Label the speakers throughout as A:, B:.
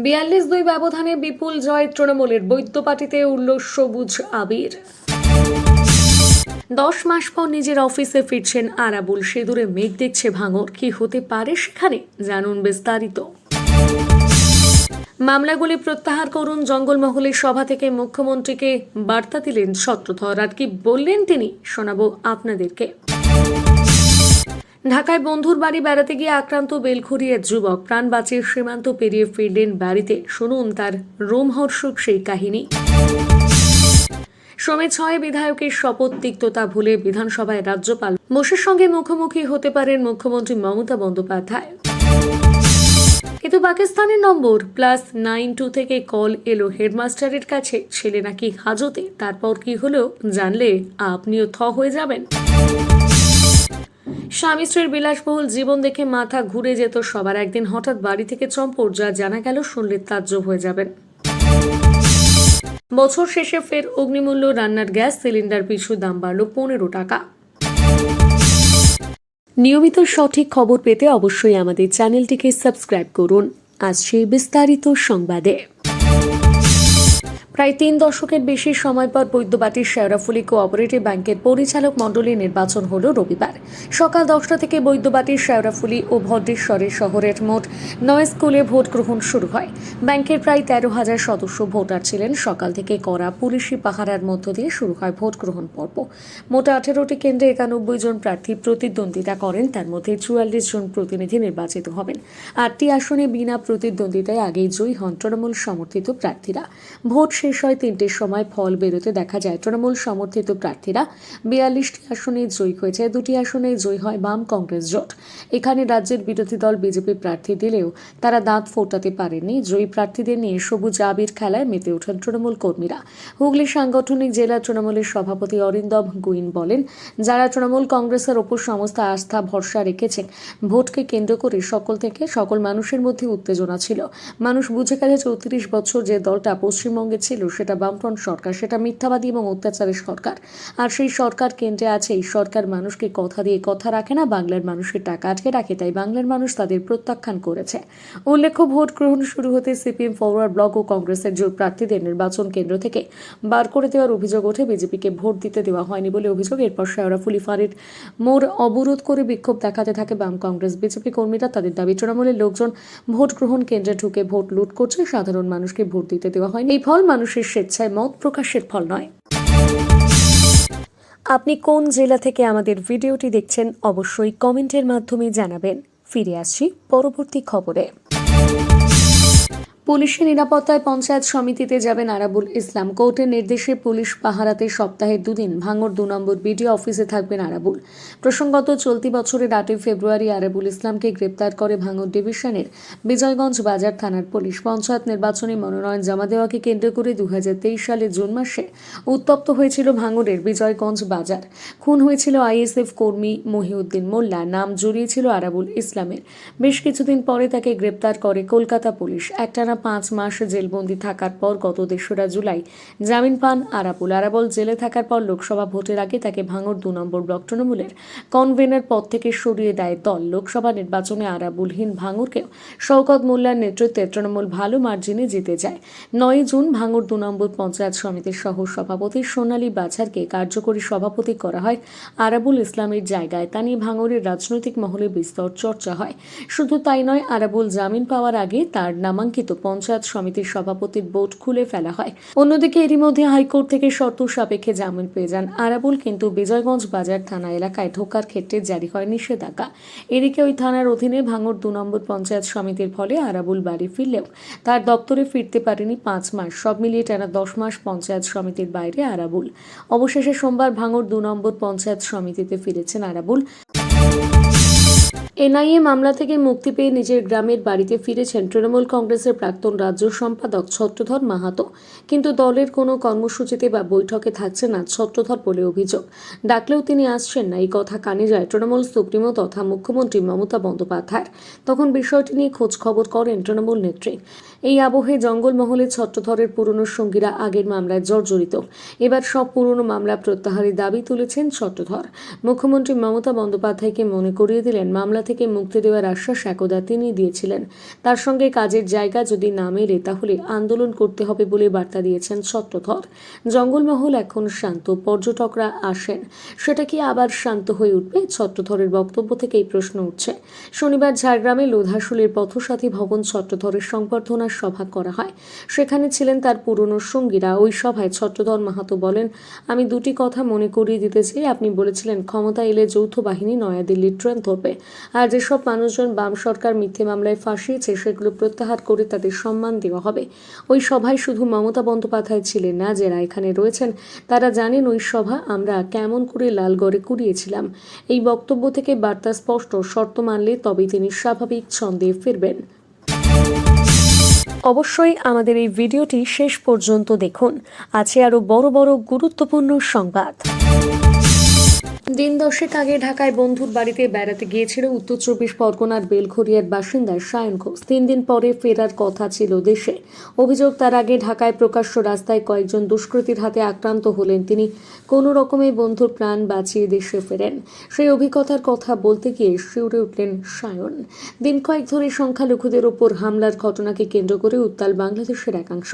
A: 42-2 ব্যবধানে বিপুল জয় তৃণমূলের। বৈদ্যবাটিতে উড়ল সবুজ আবির। 10 মাস পর নিজের অফিসে ফিরছেন আরাবুল। সিঁদুরে মেঘ দেখছে ভাঙর। কি হতে পারে সেখানে, জানুন বিস্তারিত। মামলাগুলি প্রত্যাহার করুন। জঙ্গলমহলের সভা থেকে মুখ্যমন্ত্রীকে বার্তা দিলেন ছত্রধর। আর কি বললেন তিনি, শোনাবো আপনাদেরকে। ঢাকায় বন্ধুর বাড়ি বেড়াতে গিয়ে আক্রান্ত বেলঘরিয়ার যুবক প্রাণ বাঁচিয়ে সীমান্ত পেরিয়ে ফিরলেন বাড়িতে। শুনুন তার রোমহর্ষক সেই কাহিনী। সমেত 6 বিধায়কের শপথ তিক্ততা ভুলে বিধানসভায় রাজ্যপাল বসুর সঙ্গে মুখোমুখি হতে পারেন মুখ্যমন্ত্রী মমতা বন্দ্যোপাধ্যায়। কিন্তু পাকিস্তানের নম্বর +92 থেকে কল এলো হেডমাস্টারের কাছে, ছেলে নাকি হাজতে। তারপর কি হলো জানলে আপনিও থ হয়ে যাবেন। স্বামী স্ত্রীর বিলাসবহুল জীবন দেখে মাথা ঘুরে যেত সবার। একদিন হঠাৎ বাড়ি থেকে চম্পট, যা জানা গেল শুনলে তাজ্জব হয়ে যাবেন। বছর শেষে ফের অগ্নিমূল্য। রান্নার গ্যাস সিলিন্ডার পিছু দাম বাড়ল 15 টাকা। নিয়মিত সঠিক খবর পেতে অবশ্যই আমাদের চ্যানেলটিকে সাবস্ক্রাইব করুন। আসছে বিস্তারিত সংবাদে। প্রায় 3 দশকের বেশি সময় পর বৈদ্যবাটির শেওড়াফুলি কোঅপারেটিভ ব্যাংকের পরিচালক মণ্ডলী নির্বাচন হল রবিবার সকাল 10টা থেকে। বৈদ্যবাটির শেওড়াফুলি ও ভদ্রেশ্বরের শহরের মোট 9 স্কুলে ভোট গ্রহণ শুরু হয়। ব্যাংকের প্রায় 13,000 সদস্য ভোটার ছিলেন। সকাল থেকে কড়া পুলিশি পাহারার মধ্য দিয়ে শুরু হয় ভোট গ্রহণ পর্ব। মোট 18টি কেন্দ্রে 91 জন প্রার্থী প্রতিদ্বন্দ্বিতা করেন। তার মধ্যে 44 জন প্রতিনিধি নির্বাচিত হবেন। 8টি আসনে বিনা প্রতিদ্বন্দ্বিতায় আগেই জয়ী হন তৃণমূল সমর্থিত প্রার্থীরা। ভোট শেষ হয় 3টের সময়। ফল বেরোতে দেখা যায় তৃণমূল সমর্থিত প্রার্থীরা 42টি আসনে জয়ী হয়েছে। 2টি আসনে জয়ী হয় বাম কংগ্রেস জোট। এখানে রাজ্যের বিরোধী দল বিজেপি প্রার্থী দিলেও তারা দাঁত ফোটাতে পারেনি। জয়ী প্রার্থীদের নিয়ে সবুজ আবির খেলায় মেতে ওঠেন তৃণমূল কর্মীরা। হুগলি সাংগঠনিক জেলা তৃণমূলের সভাপতি অরিন্দম গুইন বলেন, যারা তৃণমূল কংগ্রেসের ওপর সমস্ত আস্থা ভরসা রেখেছেন, ভোটকে কেন্দ্র করে সকল মানুষের মধ্যে উত্তেজনা ছিল। মানুষ বুঝে গেছে 34 বছর যে দলটা পশ্চিমবঙ্গে ছিল সেটা বামফ্রন্ট সরকার, সেটা মিথ্যাবাদী এবং অত্যাচারের সরকার। আর সেই সরকার কেন্দ্রে আছে। এই সরকার মানুষকে কথা দিয়ে কথা রাখে না, বাংলার মানুষের টাকা আটকে রাখে। তাই বাংলার মানুষ তাদের প্রত্যাখ্যান করেছে। উল্লেখ্য, ভোট গ্রহণ শুরু হতে সিপিএম ফরওয়ার্ড ব্লক ও কংগ্রেসের জোট প্রার্থীদের নির্বাচন কেন্দ্র থেকে বার করে দেওয়ার অভিযোগ ওঠে। বিজেপিকে ভোট দিতে দেওয়া হয়নি বলে অভিযোগ। এরপর শেওড়াফুলি ফাঁড়ির মোড় অবরোধ করে বিক্ষোভ দেখাতে থাকে বাম কংগ্রেস বিজেপি কর্মীরা। তাদের দাবি, তৃণমূলের লোকজন ভোট গ্রহণ কেন্দ্রে ঢুকে ভোট লুট করছে। সাধারণ মানুষকে ভোট দিতে দেওয়া হয়নি। এই ফল মানুষের স্বেচ্ছায় মত প্রকাশের ফল নয়। আপনি কোন জেলা থেকে আমাদের ভিডিওটি দেখছেন অবশ্যই কমেন্টের মাধ্যমে জানাবেন। ফিরে আসছি পরবর্তী খবরে। পুলিশের নিরাপত্তায় পঞ্চায়েত সমিতিতে যাবেন আরাবুল ইসলাম। কোর্টের নির্দেশে পুলিশ পাহারাতে সপ্তাহে 2 দিন ভাঙড় 2 নম্বর বিডিও অফিসে থাকবেন আরাবুল। প্রসঙ্গত, চলতি বছরের 8 ফেব্রুয়ারি আরাবুল ইসলামকে গ্রেপ্তার করে ভাঙড় ডিভিশনের বিজয়গঞ্জ বাজার থানার পুলিশ। পঞ্চায়েত নির্বাচনে মনোনয়ন জমা দেওয়াকে কেন্দ্র করে 2023 সালের জুন মাসে উত্তপ্ত হয়েছিল ভাঙড়ের বিজয়গঞ্জ বাজার। খুন হয়েছিল আইএসএফ কর্মী মহিউদ্দিন মোল্লা। নাম জড়িয়েছিল আরাবুল ইসলামের। বেশ কিছুদিন পরে তাকে গ্রেপ্তার করে কলকাতা পুলিশ। একটানা 5 মাস জেলবন্দি থাকার পর গত 3রা জুলাই জামিন পান আরাবুল। আরাবুল জেলে থাকার পর লোকসভা ভোটের আগে তাকে ভাঙড় 2 নম্বর ব্লক তৃণমূলের কনভেনর পদ থেকে সরিয়ে দেয় দল। লোকসভা নির্বাচনে আরাবুলহীন ভাঙড়কেও শওকত মোল্লার নেতৃত্বে তৃণমূল ভালো মার্জিনে জিতে যায়। 9 জুন ভাঙড় 2 নম্বর পঞ্চায়েত সমিতির সহ সভাপতি সোনালী বাছারকে কার্যকরী সভাপতি করা হয় আরাবুল ইসলামের জায়গায়। তা নিয়ে ভাঙড়ের রাজনৈতিক মহলে বিস্তর চর্চা হয়। শুধু তাই নয়, আরাবুল জামিন পাওয়ার আগে তার নামাঙ্কিত পঞ্চায়েত সমিতির সভাপতির বোর্ড খুলে ফেলা হয়। অন্যদিকে এরই মধ্যে হাইকোর্ট থেকে শর্ত সাপেক্ষে জামিন পেয়ে যান আরাবুল। কিন্তু বিজয়গঞ্জ বাজার থানা এলাকায় ঢোকার ক্ষেত্রে জারি হয় নিষেধাজ্ঞা। এদিকে ওই থানার অধীনে ভাঙড় 2 নম্বর পঞ্চায়েত সমিতির ফলে আরাবুল বাড়ি ফিরলেও তার দপ্তরে ফিরতে পারেনি 5 মাস। সব মিলিয়ে টানা 10 মাস পঞ্চায়েত সমিতির বাইরে আরাবুল। অবশেষে সোমবার ভাঙড় 2 নম্বর পঞ্চায়েত সমিতিতে ফিরেছেন আরাবুল। এনআইএ মামলা থেকে মুক্তি পেয়ে নিজের গ্রামের বাড়িতে ফিরেছেন তৃণমূল কংগ্রেসের প্রাক্তন রাজ্য সম্পাদক ছত্রধর মাহাতো। কিন্তু দলের কোনো কর্মসূচিতে বা বৈঠকে থাকছে না ছত্রধর বলে অভিযোগ। ডাকলেও তিনি আসছেন না, এই কথা কানে যায় তৃণমূল সুপ্রিমো তথা মুখ্যমন্ত্রী মমতা বন্দ্যোপাধ্যায়ের। তখন বিষয়টি নিয়ে খোঁজ খবর করেন তৃণমূল নেত্রী। এই আবহে জঙ্গলমহলে ছত্রধরের পুরনো সঙ্গীরা আগের মামলায় জর্জরিত। এবার সব পুরনো মামলা প্রত্যাহারের দাবি তুলেছেন ছত্রধর। মুখ্যমন্ত্রী মমতা বন্দ্যোপাধ্যায়কে মনে করিয়ে দিলেন, মামলা থেকে মুক্তি দেওয়ার আশ্বাস একদা তিনি দিয়েছিলেন। তার সঙ্গে কাজের জায়গা যদি না মেলে তাহলে আন্দোলন করতে হবে বলে বার্তা দিয়েছেন ছত্রধর। জঙ্গলমহল এখন শান্ত, পর্যটকরা আসেন, সেটা কি আবার শান্ত হয়ে উঠবে? ছত্রধরের বক্তব্য থেকে এই প্রশ্ন উঠছে। শনিবার ঝাড়গ্রামে লোধাশুলের পথসাথী ভবন ছত্রধরের সংবর্ধনা সভা করা হয়। সেখানে ছিলেন তার পুরনো সঙ্গীরা। ওই সভায় ছত্রধর মাহাতো বলেন, আমি দুটি কথা মনে করিয়ে দিতে চাই। আপনি বলেছিলেন ক্ষমতা এলে যৌথ বাহিনী নয়াদিল্লির ট্রেন ধরবে, আর যেসব মানুষজন বাম সরকার মিথ্যে মামলায় ফাঁসিয়েছে সেগুলো প্রত্যাহার করে তাদের সম্মান দেওয়া হবে। ওই সভায় শুধু মমতা বন্দ্যোপাধ্যায় ছিলেন না, যারা এখানে রয়েছেন তারা জানেন ওই সভা আমরা কেমন করে লালগড়ে কুড়িয়েছিলাম। এই বক্তব্য থেকে বার্তা স্পষ্ট, শর্ত মানলে তবেই তিনি স্বাভাবিক ছন্দে ফিরবেন। অবশ্যই আমাদের এই ভিডিওটি শেষ পর্যন্ত দেখুন, আছে আরও বড় বড় গুরুত্বপূর্ণ সংবাদ। দিন 10 আগে ঢাকায় বন্ধুর বাড়িতে বেড়াতে গিয়েছিল উত্তর 24 পরগনার বেলঘরিয়ার বাসিন্দা সায়ন ঘোষ। 3 দিন পরে ফেরার কথা ছিল দেশে। অভিযোগ, তার আগে ঢাকায় প্রকাশ্য রাস্তায় কয়েকজন দুষ্কৃতীর হাতে আক্রান্ত হলেন তিনি। কোনো রকমে বন্ধুর প্রাণ বাঁচিয়ে দেশে ফেরেন। সেই অভিজ্ঞতার কথা বলতে গিয়ে শিউরে উঠলেন সায়ন। দিন কয়েক ধরে সংখ্যালঘুদের ওপর হামলার ঘটনাকে কেন্দ্র করে উত্তাল বাংলাদেশের একাংশ।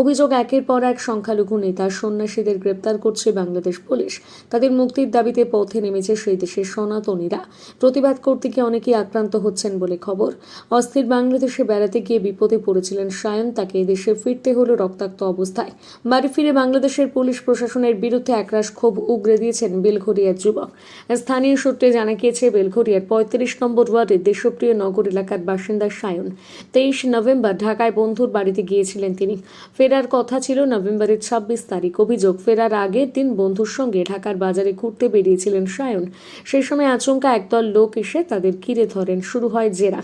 A: অভিযোগ, একের পর এক সংখ্যালঘু নেতা সন্ন্যাসীদের গ্রেপ্তার করছে বাংলাদেশ পুলিশ। তাদের মুক্তির দাবিতে পথে নেমেছে সেই দেশের সনাতনীরা। প্রতিবাদ করতে গিয়ে অনেকেই আক্রান্ত হচ্ছেন বলে খবর। অস্থির বাংলাদেশে বেড়াতে গিয়ে বিপদে পড়েছিলেন সায়ন। তাকে দেশে ফিরতে হলো রক্তাক্ত অবস্থায়। বাড়ি ফিরে বাংলাদেশের পুলিশ প্রশাসনের বিরুদ্ধে একরাশ ক্ষোভ উগরে দিয়েছেন বেলঘরিয়ার যুবক। স্থানীয় সূত্রে জানা গিয়েছে, বেলঘরিয়ার 35 নম্বর ওয়ার্ডের দেশপ্রিয় নগর এলাকার বাসিন্দা সায়ন 23 নভেম্বর ঢাকায় বন্ধুর বাড়িতে গিয়েছিলেন তিনি। ফেরার কথা ছিল নভেম্বরের 26 তারিখ। অভিযোগ, ফেরার আগের দিন বন্ধুর সঙ্গে ঢাকার বাজারে ঘুরতে বেরিয়েছিলেন সায়ন। সেই সময় আচমকা একদল লোক এসে তাদের ঘিরে ধরেন। শুরু হয় জেরা।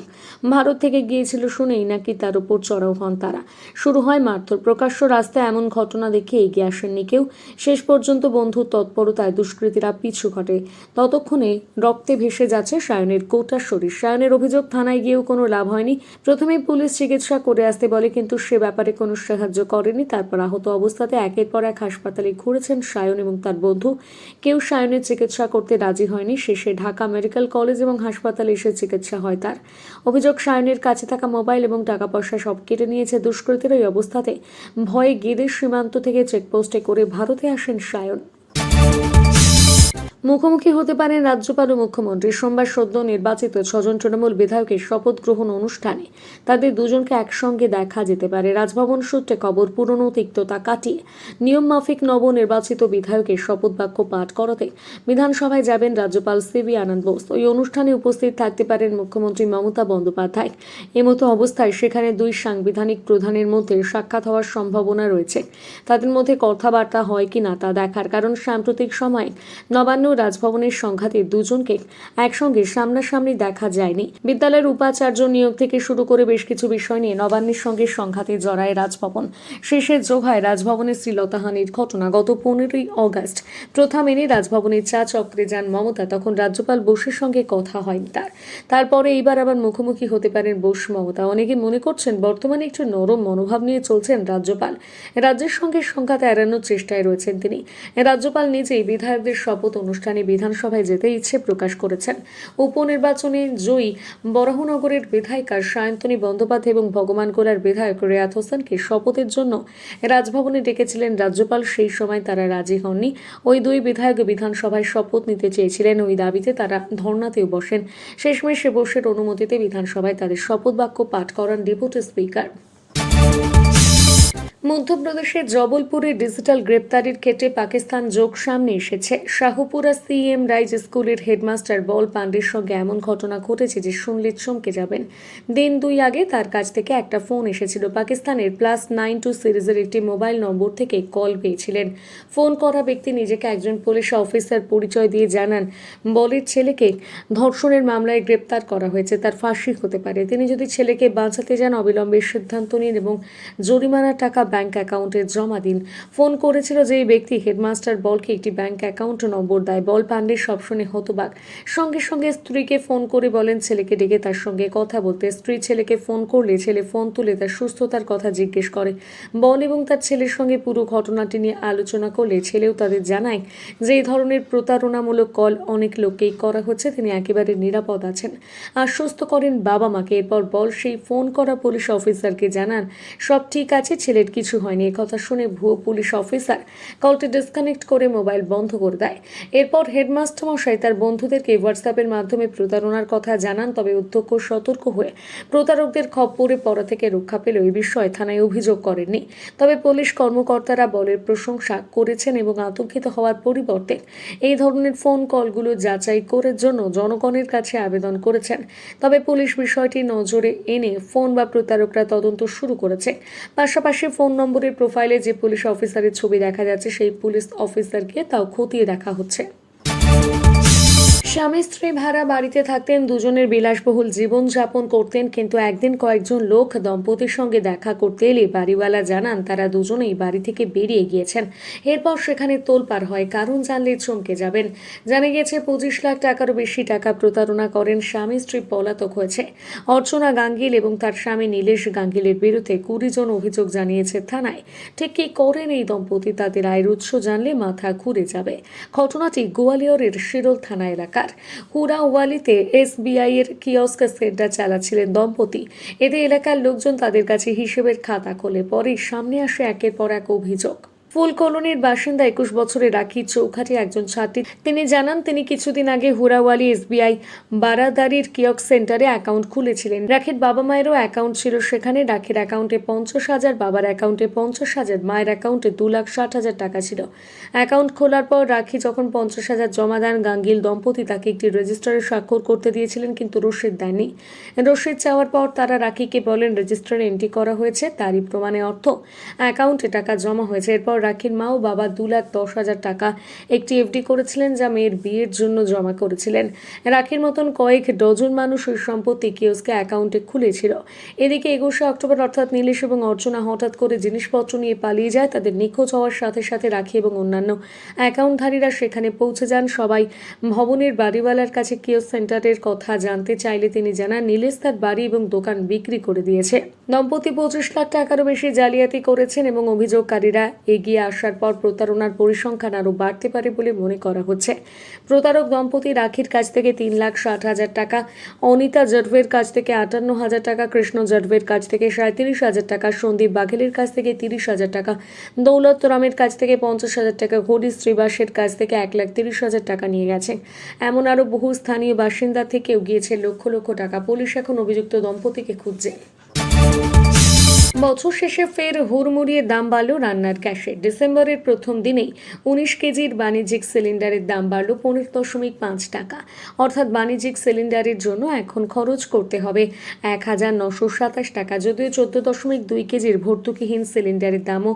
A: ভারত থেকে গিয়েছিল শুনেই নাকি তার উপর চড়াও হন তারা। শুরু হয় মারধর। প্রকাশ্য রাস্তায় এমন ঘটনা দেখে এগিয়ে আসেননি কেউ। শেষ পর্যন্ত বন্ধুর তৎপরতায় দুষ্কৃতীরা পিছু ঘটে। ততক্ষণে রক্তে ভেসে যাচ্ছে সায়নের গোটা শরীর। সায়নের অভিযোগ, থানায় গিয়েও কোনো লাভ হয়নি। প্রথমে পুলিশ চিকিৎসা করে আসতে বলে, কিন্তু সে ব্যাপারে কোনো সাহায্য করেনি। তারপর আহত অবস্থাতে একের পর এক হাসপাতালে ঘুরেছেন সায়ন এবং তার বন্ধু। কেউ সায়নের চিকিৎসা করতে রাজি হয়নি। শেষে ঢাকা মেডিকেল কলেজ এবং হাসপাতালে এসে চিকিৎসা হয় তার। অভিযোগ, সায়নের কাছে থাকা মোবাইল এবং টাকা পয়সা সব কেটে নিয়েছে দুষ্কৃতীরা। এই অবস্থাতে ভয়ে গেদের সীমান্ত থেকে চেকপোস্টে করে ভারতে আসেন সায়ন। মুখোমুখি হতে পারেন রাজ্যপাল ও মুখ্যমন্ত্রী। সোমবার সদ্য নির্বাচিত 6 জন তৃণমূল বিধায়কের শপথ গ্রহণ অনুষ্ঠানে তাদের দুজনকে একসঙ্গে দেখা যেতে পারে। রাজভবন সূত্রে খবর, পুরনো তিক্ততা কাটিয়ে নিয়ম মাফিক নবনির্বাচিত বিধায়কের শপথ বাক্য পাঠ করাতে বিধানসভায় যাবেন রাজ্যপাল সিভি আনন্দ বোস। ওই অনুষ্ঠানে উপস্থিত থাকতে পারেন মুখ্যমন্ত্রী মমতা বন্দ্যোপাধ্যায়। এমতো অবস্থায় সেখানে দুই সাংবিধানিক প্রধানের মধ্যে সাক্ষাৎ হওয়ার সম্ভাবনা রয়েছে। তাদের মধ্যে কথাবার্তা হয় কিনা তা দেখার, কারণ সাম্প্রতিক সময়ে নবান্ন রাজভবনের সংঘাতে দুজনকে একসঙ্গে সামনাসামনি দেখা যায়নি। বিদ্যালয়ের উপাচার্য নিয়োগ থেকে শুরু করে বেশ কিছু বিষয় নিয়ে নবান্নের সঙ্গে সংঘাতে জড়ায় রাজভবন। শেষে যোগ হয় রাজভবনের শ্লীলতাহানির ঘটনা। গত 15ই অগস্ট প্রথা মেনে রাজভবনের চা চক্রে যান মমতা। তখন রাজ্যপাল বোসের সঙ্গে কথা হয়নি তারপরে এইবার আবার মুখোমুখি হতে পারেন বোস মমতা। অনেকে মনে করছেন বর্তমানে একটু নরম মনোভাব নিয়ে চলছেন রাজ্যপাল। রাজ্যের সঙ্গে সংঘাত এড়ানোর চেষ্টায় রয়েছেন তিনি। রাজ্যপাল নিজেই বিধায়কদের শপথ অনুষ্ঠানে বিধানসভায় যেতে ইচ্ছে প্রকাশ করেছেন। উপনির্বাচনে জয়ী বরাহনগরের বিধায়িকা সায়ন্তনী বন্দ্যোপাধ্যায় এবং ভগবানগোলার বিধায়ক রেয়াত হোসেনকে শপথের জন্য রাজভবনে ডেকেছিলেন রাজ্যপাল। সেই সময় তারা রাজি হননি। ওই দুই বিধায়ক বিধানসভায় শপথ নিতে চেয়েছিলেন। ওই দাবিতে তারা ধর্নাতেও বসেন। শেষমেশে বোসের অনুমতিতে বিধানসভায় তাদের শপথ বাক্য পাঠ করান ডেপুটি স্পিকার। মধ্যপ্রদেশের জবলপুরে ডিজিটাল গ্রেপ্তারির ক্ষেত্রে পাকিস্তান যোগ সামনে এসেছে। শাহপুরা সিএম রাইজ স্কুলের হেডমাস্টার বল পান্ডের সঙ্গে এমন ঘটনা ঘটেছে যে শুনলে চমকে যাবেন। দিন 2 আগে তার কাছ থেকে একটা ফোন এসেছিল। পাকিস্তানের +92 সিরিজের একটি মোবাইল নম্বর থেকে কল পেয়েছিলেন। ফোন করা ব্যক্তি নিজেকে একজন পুলিশ অফিসার পরিচয় দিয়ে জানান, বলের ছেলেকে ধর্ষণের মামলায় গ্রেপ্তার করা হয়েছে, তার ফাঁসি হতে পারে। তিনি যদি ছেলেকে বাঁচাতে যান অবিলম্বে সিদ্ধান্ত নিন এবং জরিমানার টাকা ব্যাংক অ্যাকাউন্টে জমা দিন। ফোন করেছিল যে এই ব্যক্তি হেডমাস্টার বলকে একটি ব্যাংক অ্যাকাউন্ট নম্বর দেয়। বল পাণ্ডে সব শুনে হতবাক। সঙ্গে সঙ্গে স্ত্রীকে ফোন করে বলেন ছেলেকে ডেকে তার সঙ্গে কথা বলতে। স্ত্রী ছেলেকে ফোন করলে ছেলে ফোন তুলে তার সুস্থতার কথা জিজ্ঞেস করে। বল এবং তার ছেলের সঙ্গে পুরো ঘটনাটি নিয়ে আলোচনা করলে ছেলেও তাদের জানায় যে এই ধরনের প্রতারণামূলক কল অনেক লোককেই করা হচ্ছে, তিনি একেবারে নিরাপদ আছেন। আশ্বস্ত করেন বাবা মাকে। এরপর বল সেই ফোন করা পুলিশ অফিসারকে জানান সব ঠিক আছে, ছেলের কিছু হয়নি। একথা শুনে ভুয়ো পুলিশ অফিসার কলটি ডিসকানেক্ট করে মোবাইল বন্ধ করে দেয়। এরপর হেডমাস্টার মশাই তার বন্ধুদেরকে হোয়াটসঅ্যাপের মাধ্যমে প্রতারণার কথা জানান। তবে অধ্যক্ষ সতর্ক হয়ে প্রতারকদের খপ্পরে পড়া থেকে রক্ষা পেল এই বিষয়ে থানায় অভিযোগ করেননি। তবে পুলিশ কর্মকর্তারা বলের প্রশংসা করেছেন এবং আতঙ্কিত হওয়ার পরিবর্তে এই ধরনের ফোন কলগুলো যাচাই করার জন্য জনগণের কাছে আবেদন করেছেন। তবে পুলিশ বিষয়টি নজরে এনে ফোন বা প্রতারকরা তদন্ত শুরু করেছে। পাশাপাশি ফোন নম্বরের প্রোফাইলে যে পুলিশ অফিসারের ছবি দেখা যাচ্ছে সেই পুলিশ অফিসারকে তাও খতিয়ে দেখা হচ্ছে। স্বামী স্ত্রী ভাড়া বাড়িতে থাকতেন, দুজনের বিলাসবহুল জীবন যাপন করতেন। কিন্তু একদিন কয়েকজন লোক দম্পতির সঙ্গে দেখা করতে এলে বাড়িওয়ালা জানান তারা দুজনেই বাড়ি থেকে বেরিয়ে গিয়েছেন। এরপর সেখানে তোলপাড় হয়। কারণ জানলে চমকে যাবেন। জানা গেছে 25 লাখ টাকারও বেশি টাকা প্রতারণা করেন স্বামী স্ত্রী পলাতক হয়েছে। অর্চনা গাঙ্গিল এবং তার স্বামী নীলেশ গাঙ্গিলের বিরুদ্ধে 20 জন অভিযোগ জানিয়েছে থানায়। ঠিক কি করেন এই দম্পতি, তাদের আয়ের উৎস জানলে মাথা ঘুরে যাবে। ঘটনাটি গোয়ালিয়রের শিরোল থানা এলাকা হুরাওয়ালিতে এসবিআই এর কিয়স্ক সেন্টার চালাচ্ছিলেন দম্পতি। এতে এলাকার লোকজন তাদের কাছে হিসেবের খাতা খোলে। পরে সামনে আসে একের পর এক অভিযোগ। ফুল কলোনির বাসিন্দা 21 বছরের রাখি চৌখাটি একজন ছাত্রী। তিনি জানান তিনি কিছুদিন আগে হুরাওয়ালি এসবিআই বারাদারির কিয়স্ক সেন্টারে অ্যাকাউন্ট খুলেছিলেন। রাখির বাবা মায়েরও অ্যাকাউন্ট ছিল সেখানে। রাখির অ্যাকাউন্টে 50,000, বাবার অ্যাকাউন্টে 50,000, মায়ের অ্যাকাউন্টে 2,60,000 টাকা ছিল। অ্যাকাউন্ট খোলার পর রাখি যখন 50,000 জমা দেন, গাঙ্গিল দম্পতি তাকে একটি রেজিস্টারে স্বাক্ষর করতে দিয়েছিলেন, কিন্তু রসিদ দেননি। রসিদ চাওয়ার পর তারা রাখিকে বলেন রেজিস্টারে এন্ট্রি করা হয়েছে, তারই প্রমাণে অর্থ অ্যাকাউন্টে টাকা জমা হয়েছে। এরপর রাখির মা ও বাবা 2,10,000 টাকা একটি এফডি করেছিলেন, যা মেয়ের বিয়ের জন্য জমা করেছিলেন। রাখির মতন কয়েক ডজন মানুষ ওই সম্পত্তি কিয়স্কে অ্যাকাউন্টে খুলেছিল। এদিকে 21 অক্টোবর অর্থাৎ নীলেশ এবং অর্চনা হঠাৎ করে জিনিসপত্র নিয়ে পালিয়ে যায়। তাদের নিখোঁজ হওয়ার সাথে সাথে রাখি এবং অন্যান্য অ্যাকাউন্টধারীরা সেখানে পৌঁছে যান। সবাই ভবনের বাড়িওয়ালার কাছে কিয়স্ক সেন্টারের কথা জানতে চাইলে তিনি জানান নীলেশ তার বাড়ি এবং দোকান বিক্রি করে দিয়েছে। দম্পতি 25 লাখ টাকারও বেশি জালিয়াতি করেছেন এবং অভিযোগকারীরা এগিয়ে আসার পর প্রতারণার পরিসংখ্যান আরও বাড়তে পারে বলে মনে করা হচ্ছে। প্রতারক দম্পতি রাখির কাছ থেকে 3,60,000 টাকা, অনিতা জডভের কাছ থেকে 58,000 টাকা, কৃষ্ণ জডভের কাছ থেকে 37,000 টাকা, সন্দীপ বাঘেলের কাছ থেকে 30,000 টাকা, দৌলত রামের কাছ থেকে 50,000 টাকা, হরিশ শ্রীবাসের কাছ থেকে 1,30,000 টাকা নিয়ে গেছে। এমন আরও বহু স্থানীয় বাসিন্দা থেকেও গিয়েছে লক্ষ লক্ষ টাকা। পুলিশ এখন অভিযুক্ত দম্পতিকে খুঁজছে। বছর শেষে ফের হুড়মুড়িয়ে দাম বাড়ল রান্নার গ্যাসের। ডিসেম্বরের প্রথম দিনেই 19 কেজির বাণিজ্যিক সিলিন্ডারের দাম বাড়ল 15.5 টাকা। অর্থাৎ বাণিজ্যিক সিলিন্ডারের জন্য এখন খরচ করতে হবে 1,927 টাকা। যদিও 14.2 কেজির ভর্তুকিহীন সিলিন্ডারের দামও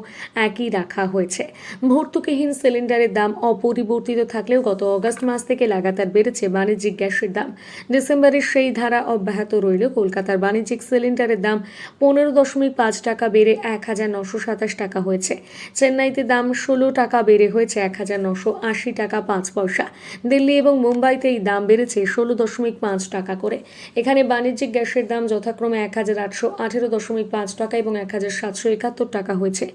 A: একই রাখা হয়েছে। ভর্তুকিহীন সিলিন্ডারের দাম অপরিবর্তিত থাকলেও গত অগস্ট মাস থেকে লাগাতার বেড়েছে বাণিজ্যিক গ্যাসের দাম। ডিসেম্বরের সেই ধারা অব্যাহত রইল। কলকাতার বাণিজ্যিক সিলিন্ডারের দাম 15.5 টাকা বেড়ে 1,927 টাকা হয়েছে। চেন্নাইতে দাম 16 টাকা বেড়ে হয়েছে 1,980 টাকা 5 পয়সা। দিল্লি এবং মুম্বাইতে এই দাম বেড়েছে 16.5 টাকা করে। এখানে বাণিজ্যিক গ্যাসের দাম যথাক্রমে 1,818.5 টাকা এবং 1,771 টাকা হয়েছে।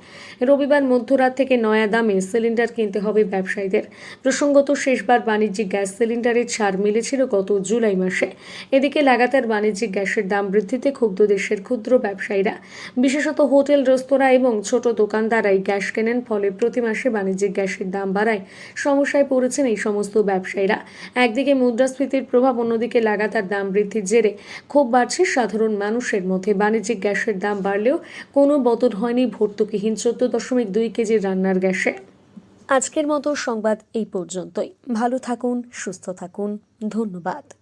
A: রবিবার মধ্যরাত থেকে নয়া দামে সিলিন্ডার কিনতে হবে ব্যবসায়ীদের। প্রসঙ্গত শেষবার বাণিজ্যিক গ্যাস সিলিন্ডারের ছাড় মিলেছিল গত জুলাই মাসে। এদিকে লাগাতার বাণিজ্যিক গ্যাসের দাম বৃদ্ধিতে ক্ষুব্ধ দেশের ক্ষুদ্র ব্যবসায়ীরা। বিশেষত হোটেল, রেস্তোরাঁ এবং ছোট দোকানদারাই গ্যাস কেনেন। ফলে প্রতি মাসে বাণিজ্যিক গ্যাসের দাম বাড়ায় সমস্যায় পড়েছেন এই সমস্ত ব্যবসায়ীরা। একদিকে মুদ্রাস্ফীতির প্রভাব, অন্যদিকে লাগাতার দাম বৃদ্ধির জেরে ক্ষোভ বাড়ছে সাধারণ মানুষের মধ্যে। বাণিজ্যিক গ্যাসের দাম বাড়লেও কোনো বদল হয়নি ভর্তুকিহীন 14.2 কেজি রান্নার গ্যাসে। আজকের মতো সংবাদ এই পর্যন্তই। ভালো থাকুন, সুস্থ থাকুন। ধন্যবাদ।